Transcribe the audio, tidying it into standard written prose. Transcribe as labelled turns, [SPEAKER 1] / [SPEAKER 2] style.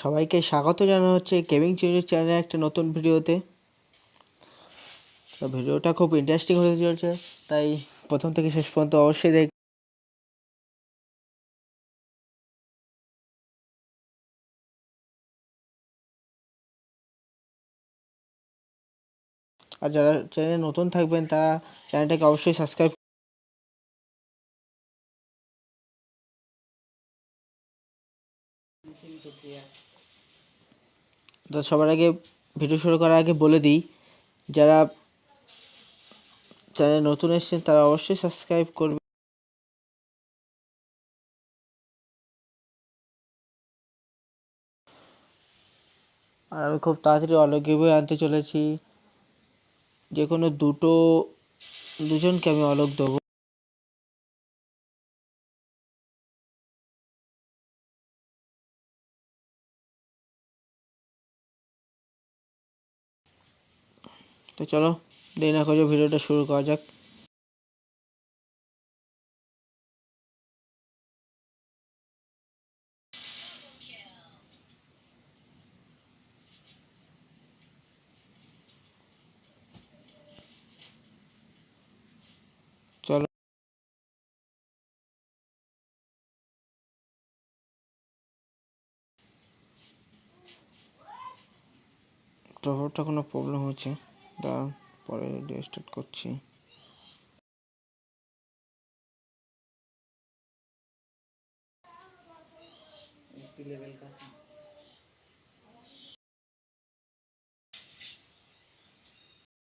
[SPEAKER 1] সবাইকে স্বাগত জানানো হচ্ছে গেমিং চিরুনি চ্যানেলে একটা নতুন ভিডিওতে। তো ভিডিওটা খুব ইন্টারেস্টিং হতে চলছে, তাই প্রথম থেকে শেষ পর্যন্ত অবশ্যই দেখ। আর যারা চ্যানেলে নতুন থাকবেন তারা চ্যানেলটাকে অবশ্যই সাবস্ক্রাইব। তো সবার আগে ভিডিও শুরু করার আগে বলে দিই, যারা চ্যানেলে নতুন এসেছেন তারা অবশ্যই সাবস্ক্রাইব করবে। আর আমি খুব তাড়াতাড়ি অলোক গিভওয়ে আনতে চলেছি, যে কোনো দুজনকে আমি অলোক দেবো। তো চলো দেরি না করে ভিডিওটা শুরু করা যাক। চলো, ট্রভারটা কোনো প্রবলেম হচ্ছে, দাঁড়ান পরে রিস্টার্ট করছি। लेवल का